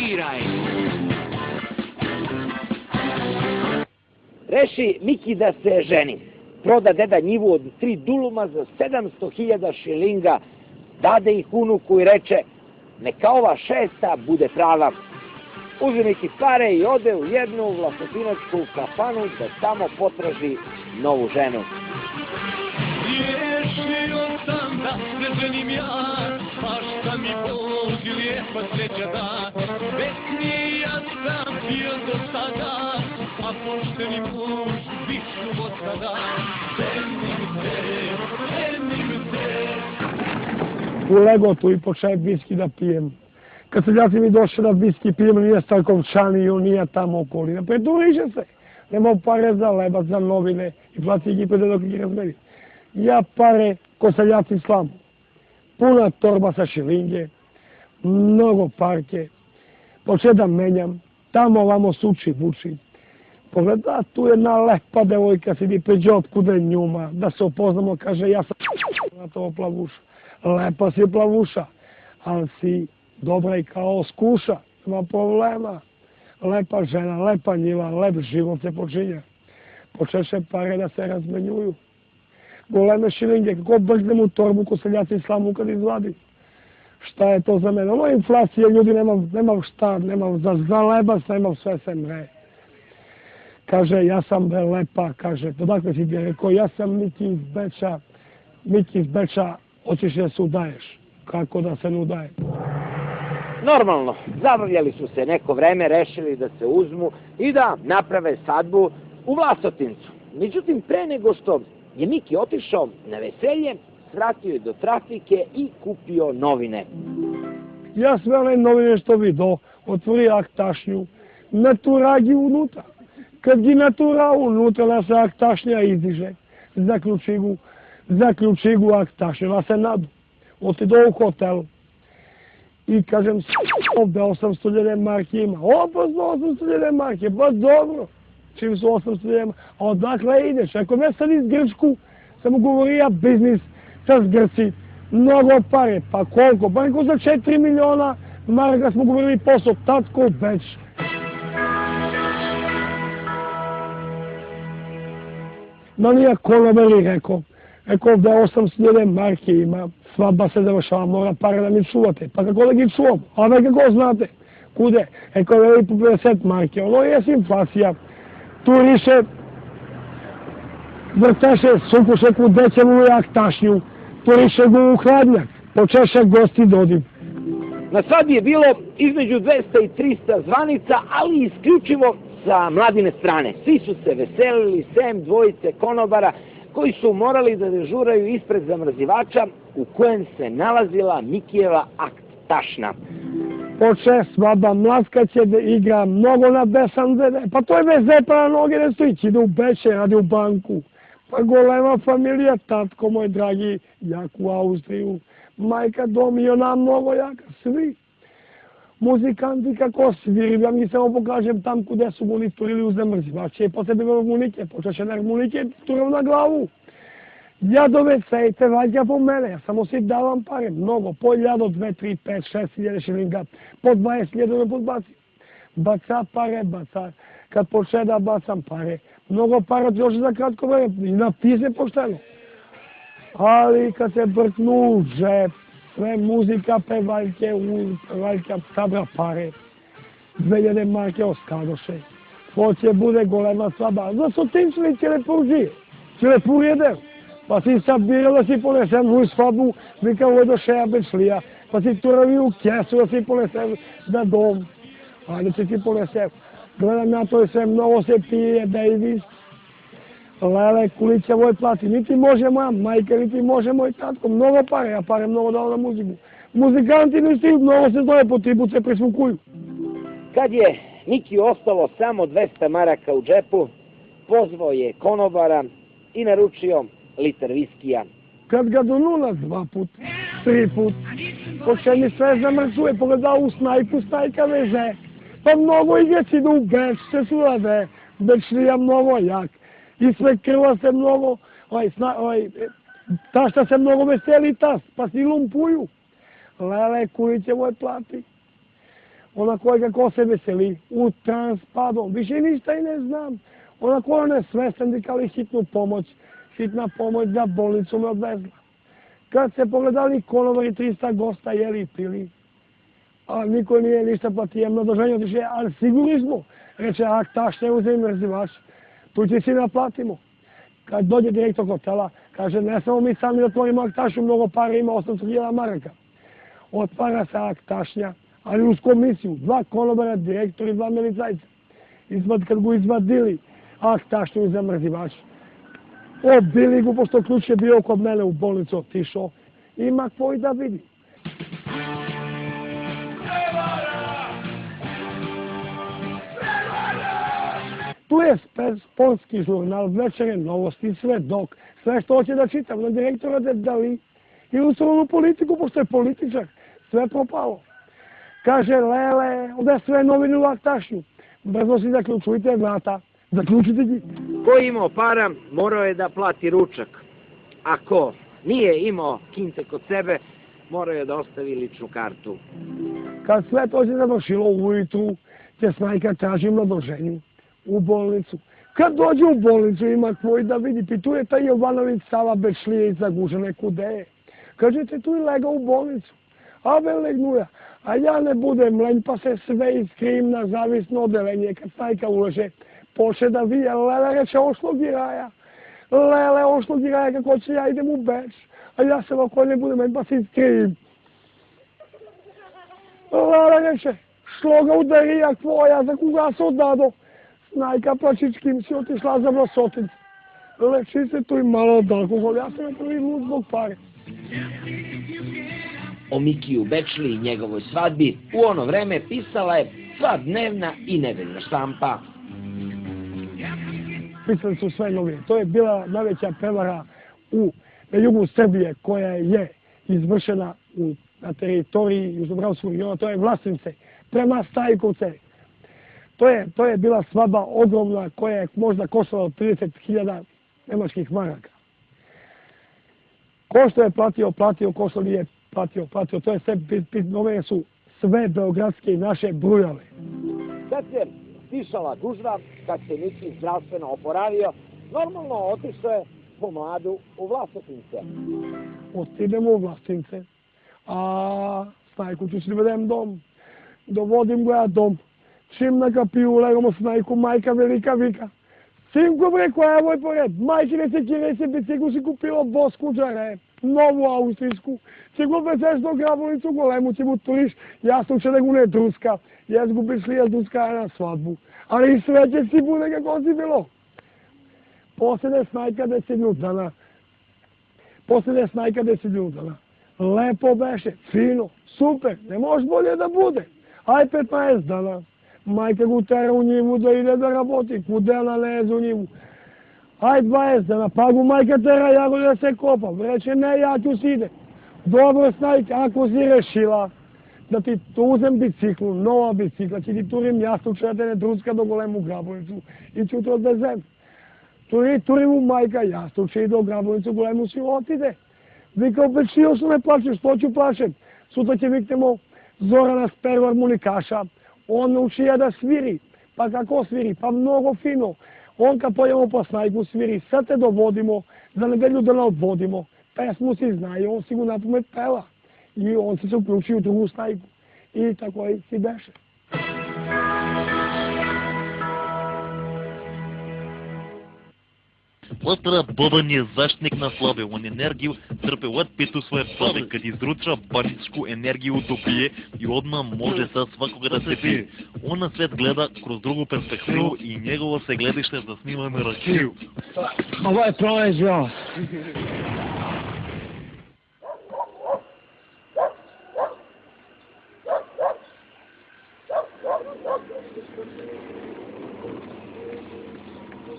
Sviraj! Reši Miki da se ženi. Proda deda njivu od 3 duluma za 700.000 šilinga, dade ih unuku i reče, neka ova 6. bude prava. Uze Miki pare i ode u jednu vlastotinačku kafanu da tamo potraži novu ženu. Riješio sam da se ženim ja, a šta mi Boži lijepa sreća da. Besnije ja sam bio do sada, a pošteni muž višu od sada. Ženim se. U Legotu i počeo viski da pijem. Kad seljaci mi došli da viski pijem, nije Starkovčaniju, nije tamo okolina. Preturiše se. Nemao pare za lebac, za novine i plati Egipede dok ih razmeri. Ja pare ko seljaci slamu. Puna torba sa šilinge, mnogo parke. Počeo da menjam, tamo ovamo suči, vuči. Pogleda, tu jedna lepa devojka sidi pređe otkuda njuma, da se upoznamo, kaže, ja sam na to plavuša. Lepa si plavuša, ali si dobra i kao skuša, nema problema. Lepa žena, lepa njiva, lep život se počinje. Počeše pare da se razmenjuju. Goleme šilinge, kako brznem u torbu ko seljaci slamu kad izvadi. Šta je to za mene? Ono je inflacija, ljudi, nemam šta, nemam za lebac, nemam sve se mre. Kaže, ja sam lepa, kaže, odakle si ti rekao, ja sam Miki iz Beča, hoćeš da se udaješ. Kako da se ne udaje? Normalno, zabavljali su se neko vreme, rešili da se uzmu i da naprave svadbu u Vlasotincu. Međutim, pre nego što je Miki otišao na veselje, svratio je do trafike i kupio novine. Ja sve one novine što vidio, otvori aktašnju, naturagi unutra. Kad gi natura unutra, da se aktašnja izdiže, zaključi gu aktašnju, da se nadu. Otido u hotel i kažem, ovdje 800.000 marki ima. Opazno 800.000 marki, pa dobro. Čim su 800.000 marki, a odakle ideš? Ako me sad iz Grčku, sam govorio biznis, čas Grci, mnogo pare, pa koliko? Pa neko za 4 miliona marka smo govorili posao, tatko Beč. No nije konoberi rekao ovdje 800.000 marki ima, svadba se završava, mora pare da mi čuvate. Pa kako da gi čuvam? A da kako znate? Kude? Eko veli po 50 marki, ono je inflacija. Turiše, vrteše, supuše kudeće mu jak tašnju, turiše gu u hladnjak, počeše gosti dodi. Na svadbi je bilo između 200 i 300 zvanica, ali isključivo sa mladine strane. Svi su se veselili, sem dvojice konobara, koji su morali da dežuraju ispred zamrzivača u kojem se nalazila Mikijeva akt tašna. Poče svadba, mlaska će da igra mnogo na besan zede. Pa to je bez zepa na noge ne stoji, ide u Beče, radi u banku. Pa golema familija, tatko moj dragi, jak u Austriju. Majka dom i ona mnogo jaka, svi. Muzikanti kako sviri, ja mi samo pokažem tam kude su mu turili u zamrzivače, pa se bilo harmonike, počeše na harmonike, turam na glavu. Jadove cejte, valjka po mene, ja samo si davam pare, mnogo, po ljado, 2, 3, 5, 6.000 šilinga, po 20.000 ne podbacim. Baca pare, baca, kad počne da bacam pare, mnogo para još za kratko vreme, i napise pošteno. Ali kad se brknu u žep, sve muzika, pevaljke, pevaljka, sabra pare, 2000 marke oskadoše. Hoće bude golema svadba, za Sotinčili cijele poružije, cijele purjede. Pa si sabirao da si ponesem u svadbu, vikao je do šeja Bečlija, pa si turavi u kesu da si ponesem na dom. Ajde će ti ponesem. Gledam na to i sve mnogo se pije, Davis. Lele, kulića moj plati, niti može moja majka, niti može moj tatko, mnogo pare, ja pare mnogo dao na muziku. Muzikanti ništa, mnogo se zove po tribu, se prisvukuju. Kad je Miki ostalo samo 200 maraka u džepu, pozvao je konobara i naručio liter viskija. Kad ga do 2 put, 3 put, poče mi sve zamrcuje, pogledao u snajku, snajka veze. Pa mnogo igreci idu u Beč, se suvade, Bečlija mnogo jak. I sve krva se mnogo, tašta se mnogo veseli tas, pa si lumpuju. Lele, kuliće moj plati. Onako je kako se veseli, u trans padom, više ništa i ne znam. Onako on je sve sindikali hitna pomoć za bolnicu me odvezla. Kad se pogledali konovari 300 gosta jeli i pili, a niko nije ništa platio na doženje, otiše, ali sigurni smo, reče, taš ne uzem mrzivač, tu će si naplatimo. Kad dođe direktor hotela, kaže, ne samo mi sami da otvorimo aktašu, mnogo para ima, 800.000 maraka. Otvara se aktašnja, ali uz komisiju, 2 konobara, direktor i 2 milicajca. Kad go izvadili aktašnju za mrzivač, odbili go, pošto ključ je bio kod mene u bolnicu otišao, ima koji da vidi. Tu je sportski žurnal, večere novosti, sve dok, sve što hoće da čitam, na direktora dali ilustrovanu politiku, pošto je političar, sve propalo. Kaže, Lele, ovdje sve novine u aktašnju, brzo si zaključujte vrata, zaključite ti. Ko imao para, morao je da plati ručak. Ako nije imao kinte kod sebe, morao je da ostavi ličnu kartu. Kad sve to se završilo ujutru, će snajka traži mladoženju u bolnicu. Kad dođe u bolnicu ima tvoj da vidi, pituje taj Jovanović Sava Bečlije i zagužene kude je. Kažete, tu je legao u bolnicu. A velegnuja, a ja ne budem lenj, pa se sve iskrim na zavisno odelenje. Kad snajka uleže, poče da vije, Lele reče, ošlogi raja. Lele, ošlogi raja, kako će ja idem u Beč. A ja se ovako ne budem lenj, pa se iskrim. Lele reče, šlo ga udarija tvoja, za koga se odnado. Snajka plačičkim si otišla za Vlasotinc. Leči se tu i malo od alkohola, ja sam je prvi lud zbog pare. O Mikiju Bečli i njegovoj svadbi u ono vreme pisala je sva dnevna i nedeljna štampa. Pisali su sve novine. To je bila najveća prevara na jugu Srbije koja je izvršena na teritoriji Južnobranskog regiona, to je Vlasince, prema Stajkovce. To je bila svadba ogromna koja je možda koštala 30.000 nemačkih maraka. Ko što je platio, ko što nije platio. To je sve, novine su sve beogradske i naše brujale. Kad se stišala gužva, kad se Miki zdravstveno oporavio, normalno otišao je po mladu u Vlasotince. Otidemo u Vlasotince, a snajku ću si vedem dom. Dovodim ga dom. Čim na kapiju legamo snajku, majka velika vika. Sinko bre, koja je moj pored? Majčine se kirese, biciklu si kupilo bosku džare, novu austrijsku. Če go vezeš do grabovnicu golemu, če mu tuliš, jasno će da go ne druska. Jes gubiš li je druska na svadbu. Ali sve će si bude kako si bilo. Posede snajka 10 minut dana. Lepo beše, fino, super, ne može bolje da bude. Aj 15 dana. Majka go tera u njivu da ide da raboti, kudela leze u njivu. Aj 20 dana, pa go majka tera jago da se kopa. Reče, ne, ja ću si ide. Dobro, snajka, ako si rešila da ti uzem biciklu, nova bicikla, će ti turim jasno četene druska do golemu grabovnicu i ću te odvezem. Turim u majka jasno, će i do grabovnicu golemu si otide. Vika, opet šio što ne plačeš, to ću plašem. Sutra će viknemo Zorana Speru harmonikaša. On nauči ja da sviri. Pa kako sviri? Pa mnogo fino. On kad pojemo po snajku sviri, sad te dovodimo, za nedelju da ne odvodimo. Pesmu si zna i on si go napamet peva. I on se uključi u drugu snajku. I tako i si beše. Ластра Бобан е защитник на слабе, он енергию трпелат пето свое слабе, къде изруча баничко енергию добие и одма може са свакога да се пие. Он на свет гледа кроз другу перспективу и негово се гледище да снимаме ракiju. Ова е проезжо.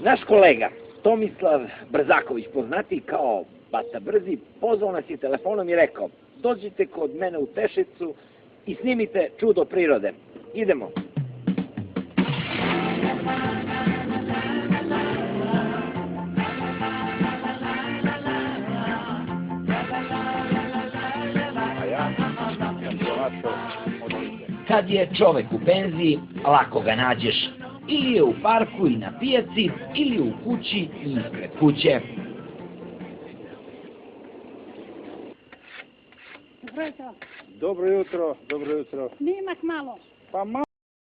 Naš kolega Tomislav Brzaković, poznati kao Bata Brzi, pozvao nas je telefonom i rekao: dođite kod mene u Tešicu i snimite čudo prirode. Idemo. Kad je čovek u penziji, lako ga nađeš. Ili je u parku i na pijaci, ili u kući i ispred kuće. Dobro jutro. Snimak malo. Pa malo.